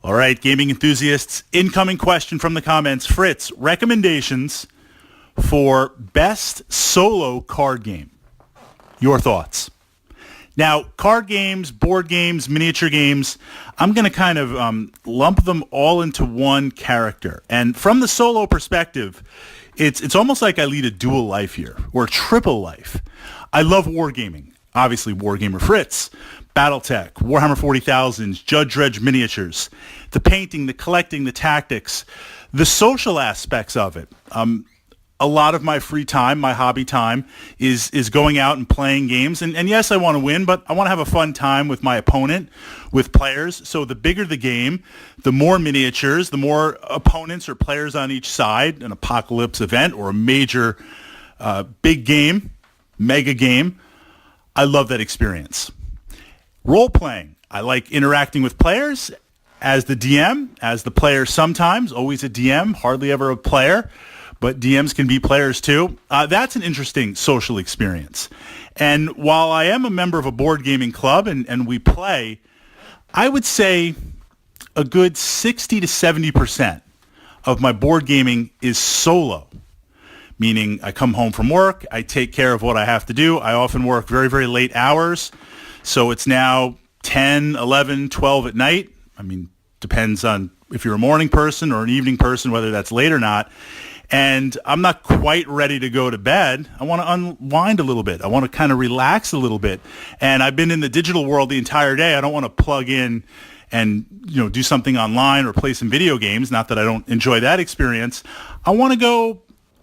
All right, gaming enthusiasts, incoming question from the comments. Fritz, recommendations for best solo card game. Your thoughts. Now, card games, board games, miniature games, I'm going to kind of lump them all into one character. And from the solo perspective, it's almost like I lead a dual life here, or a triple life. I love wargaming. Obviously, Wargamer Fritz, Battletech, Warhammer 40,000, Judge Dredge miniatures, the painting, the collecting, the tactics, the social aspects of it. A lot of my free time, my hobby time, is going out and playing games. And yes, I want to win, but I want to have a fun time with my opponent, with players. So the bigger the game, the more miniatures, the more opponents or players on each side, an apocalypse event or a major big game, mega game. I love that experience. Role-playing. I like interacting with players as the DM, as the player sometimes, always a DM, hardly ever a player, but DMs can be players too. That's an interesting social experience. And while I am a member of a board gaming club and we play, I would say a good 60 to 70% of my board gaming is solo. Meaning I come home from work, I take care of what I have to do. I often work very, very late hours. So it's now 10, 11, 12 at night. I mean, depends on if you're a morning person or an evening person, whether that's late or not. And I'm not quite ready to go to bed. I want to unwind a little bit. I want to kind of relax a little bit. And I've been in the digital world the entire day. I don't want to plug in and do something online or play some video games. Not that I don't enjoy that experience. I want to go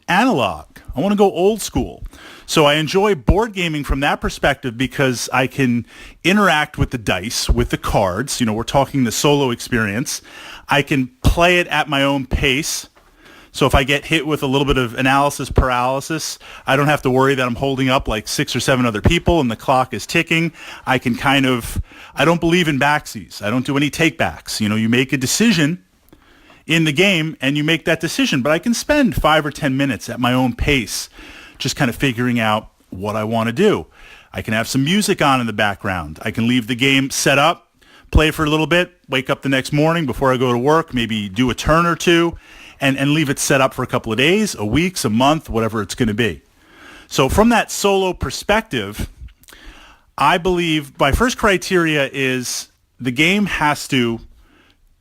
analog. I want to go old school. So I enjoy board gaming from that perspective because I can interact with the dice, with the cards. We're talking the solo experience. I can play it at my own pace. So if I get hit with a little bit of analysis paralysis, I don't have to worry that I'm holding up like 6 or 7 other people and the clock is ticking. I can I don't believe in backsies. I don't do any takebacks. You make a decision in the game and you make that decision, but I can spend 5 or 10 minutes at my own pace just kind of figuring out what I want to do. I can have some music on in the background. I can leave the game set up, play for a little bit, wake up the next morning before I go to work, maybe do a turn or two, and leave it set up for a couple of days, a week, a month, whatever it's going to be. So from that solo perspective, I believe my first criteria is the game has to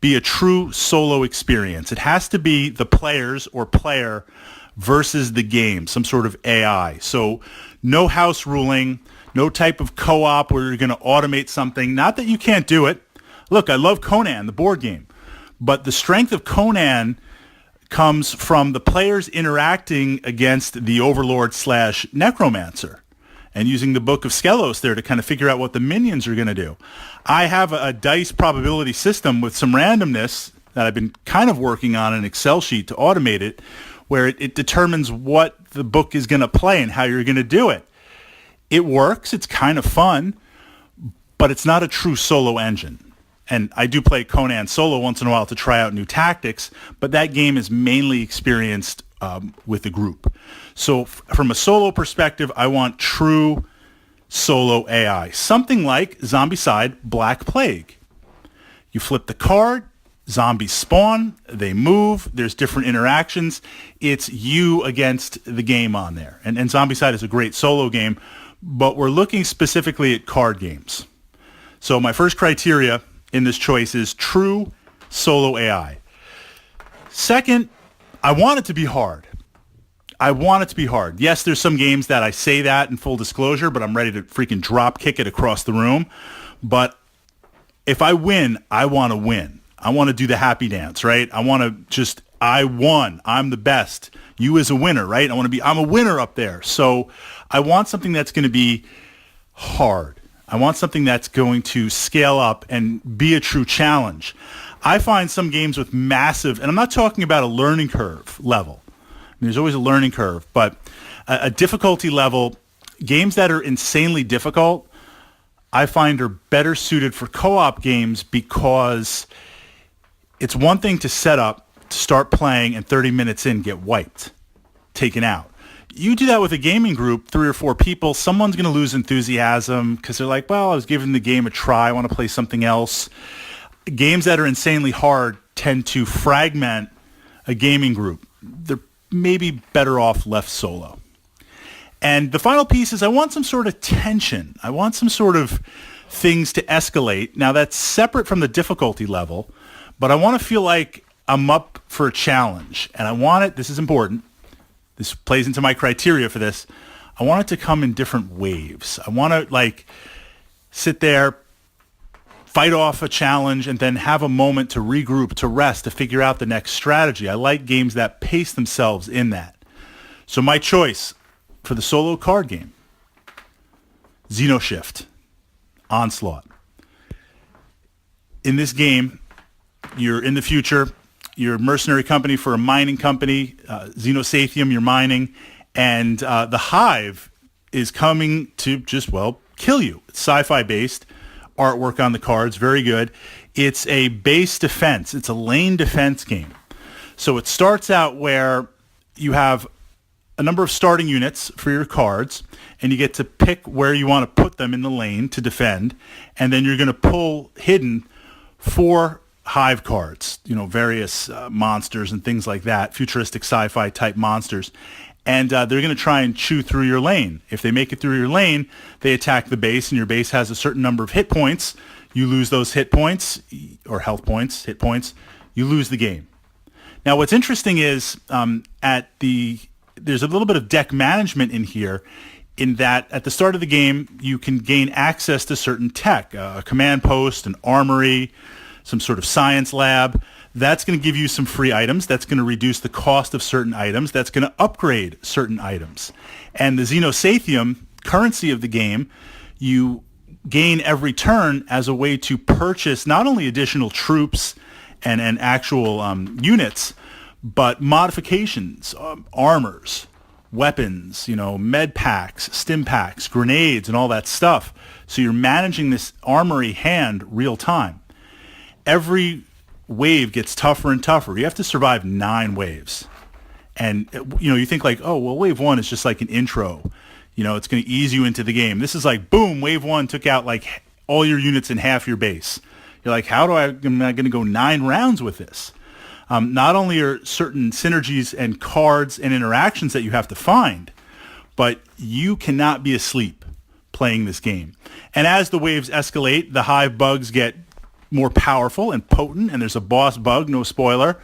be a true solo experience. It has to be the players or player versus the game, some sort of AI. So no house ruling, no type of co-op where you're going to automate something. Not that you can't do it. Look, I love Conan, the board game, but the strength of Conan comes from the players interacting against the overlord / necromancer and using the Book of Skelos there to kind of figure out what the minions are going to do. I have a dice probability system with some randomness that I've been kind of working on an Excel sheet to automate it, where it determines what the book is going to play and how you're going to do it. It works. It's kind of fun, but it's not a true solo engine. And I do play Conan solo once in a while to try out new tactics, but that game is mainly experienced with a group. So from a solo perspective, I want true solo AI. Something like Zombicide Black Plague. You flip the card, zombies spawn, they move, there's different interactions. It's you against the game on there. And Zombicide is a great solo game, but we're looking specifically at card games. So my first criteria in this choice is true solo AI. Second, I want it to be hard. Yes, there's some games that I say that in full disclosure, but I'm ready to freaking drop kick it across the room. But if I win, I want to win. I want to do the happy dance, right? I want to I won. I'm the best. You as a winner, right? I'm a winner up there. So I want something that's going to be hard. I want something that's going to scale up and be a true challenge. I find some games with massive, and I'm not talking about a learning curve level. There's always a learning curve, but a difficulty level, games that are insanely difficult, I find are better suited for co-op games because it's one thing to set up, to start playing, and 30 minutes in, get wiped, taken out. You do that with a gaming group, 3 or 4 people, someone's going to lose enthusiasm because they're like, well, I was giving the game a try. I want to play something else. games that are insanely hard tend to fragment a gaming group. They're maybe better off left solo. And the final piece is I want some sort of tension. I want some sort of things to escalate. Now, that's separate from the difficulty level, but I want to feel like I'm up for a challenge. And I want it, this is important, this plays into my criteria for this, I want it to come in different waves. I want to, like, sit there, fight off a challenge, and then have a moment to regroup, to rest, to figure out the next strategy. I like games that pace themselves in that. So my choice for the solo card game, XenoShyft, Onslaught. In this game, you're in the future, you're a mercenary company for a mining company, XenoSyft, you're mining, and the Hive is coming to just, well, kill you. It's sci-fi based. Artwork on the cards, very good. It's a base defense. It's a lane defense game. So it starts out where you have a number of starting units for your cards, and you get to pick where you want to put them in the lane to defend, and then you're going to pull hidden 4 Hive cards, various monsters and things like that, futuristic sci-fi type monsters. And they're going to try and chew through your lane. If they make it through your lane, they attack the base, and your base has a certain number of hit points. You lose those hit points, or health points, hit points. You lose the game. Now, what's interesting is there's a little bit of deck management in here, in that at the start of the game, you can gain access to certain tech, a command post, an armory, some sort of science lab. That's going to give you some free items. That's going to reduce the cost of certain items. That's going to upgrade certain items. And the XenoSyft currency of the game, you gain every turn as a way to purchase not only additional troops and actual units, but modifications, armors, weapons, med packs, stim packs, grenades, and all that stuff. So you're managing this armory hand real time. Every wave gets tougher and tougher. You have to survive 9 waves. And, you think like, oh, well, wave 1 is just like an intro. It's going to ease you into the game. This is like, boom, wave 1 took out like all your units in half your base. You're like, am I going to go 9 rounds with this? Not only are certain synergies and cards and interactions that you have to find, but you cannot be asleep playing this game. And as the waves escalate, the Hive bugs get more powerful and potent, and there's a boss bug, no spoiler,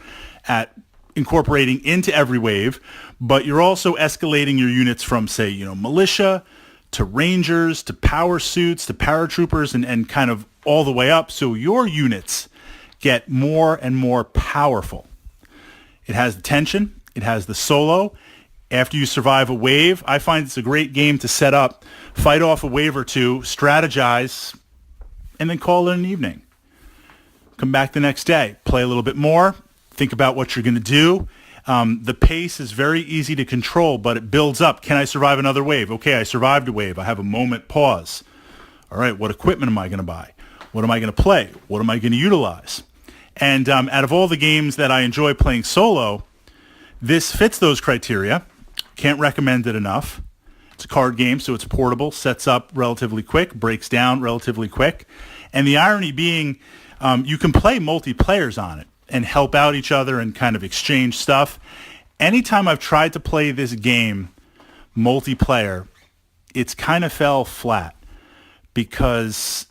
at incorporating into every wave, but you're also escalating your units from, say, militia to rangers to power suits to paratroopers and kind of all the way up, so your units get more and more powerful. It has the tension, it has the solo. After you survive a wave, I find it's a great game to set up, fight off a wave or two, strategize, and then call it an evening. Come back the next day, play a little bit more, think about what you're going to do. The pace is very easy to control, but it builds up. Can I survive another wave? Okay, I survived a wave. I have a moment pause. All right, what equipment am I going to buy? What am I going to play? What am I going to utilize? And out of all the games that I enjoy playing solo, this fits those criteria. Can't recommend it enough. It's a card game, so it's portable, sets up relatively quick, breaks down relatively quick. And the irony being, you can play multiplayers on it and help out each other and kind of exchange stuff. Anytime I've tried to play this game multiplayer, it's kind of fell flat because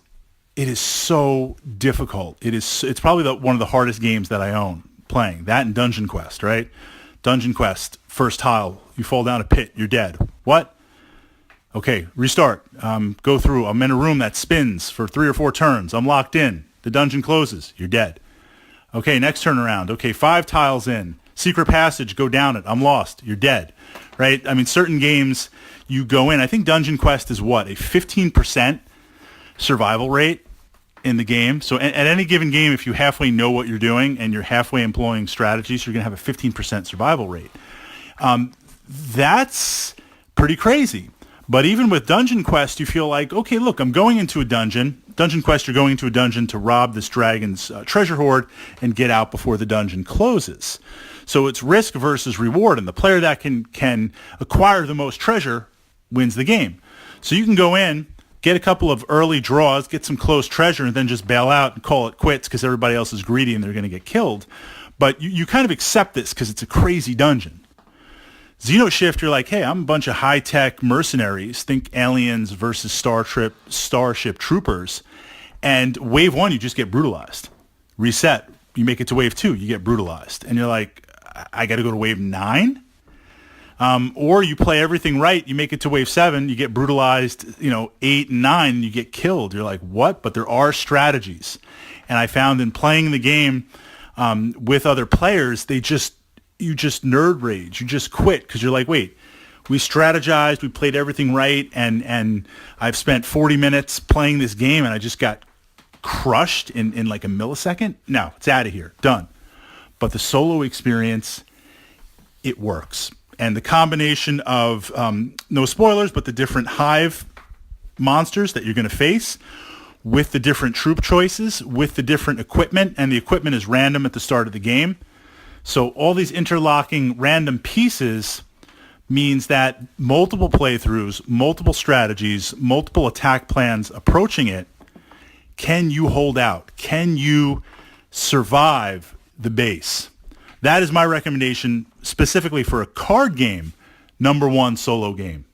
it is so difficult. It's probably one of the hardest games that I own playing. That and Dungeon Quest, right? Dungeon Quest, first tile, you fall down a pit, you're dead. What? Okay, restart. Go through. I'm in a room that spins for 3 or 4 turns. I'm locked in. The dungeon closes. You're dead. Okay, next turn around. Okay, 5 tiles in. Secret passage, go down it. I'm lost. You're dead. Right? I mean, certain games you go in. I think Dungeon Quest is what? A 15% survival rate in the game. So at any given game, if you halfway know what you're doing and you're halfway employing strategies, you're going to have a 15% survival rate. That's pretty crazy. But even with Dungeon Quest, you feel like, okay, look, I'm going into a dungeon. Dungeon Quest, you're going into a dungeon to rob this dragon's treasure hoard and get out before the dungeon closes. So it's risk versus reward, and the player that can acquire the most treasure wins the game. So you can go in, get a couple of early draws, get some close treasure, and then just bail out and call it quits because everybody else is greedy and they're going to get killed. But you kind of accept this because it's a crazy dungeon. XenoShyft, you're like, hey, I'm a bunch of high-tech mercenaries. Think aliens versus Starship Troopers. And wave 1, you just get brutalized. Reset. You make it to wave 2, you get brutalized. And you're like, I got to go to wave 9? Or you play everything right, you make it to wave 7, you get brutalized, 8 and 9, and you get killed. You're like, what? But there are strategies. And I found in playing the game with other players, you just nerd rage. You just quit because you're like, wait, we strategized, we played everything right, and I've spent 40 minutes playing this game, and I just got crushed in like a millisecond. No, it's out of here. Done. But the solo experience, it works. And the combination of, no spoilers, but the different hive monsters that you're going to face with the different troop choices, with the different equipment, and the equipment is random at the start of the game. So all these interlocking random pieces means that multiple playthroughs, multiple strategies, multiple attack plans approaching it, can you hold out? Can you survive the base? That is my recommendation specifically for a card game, number 1 solo game.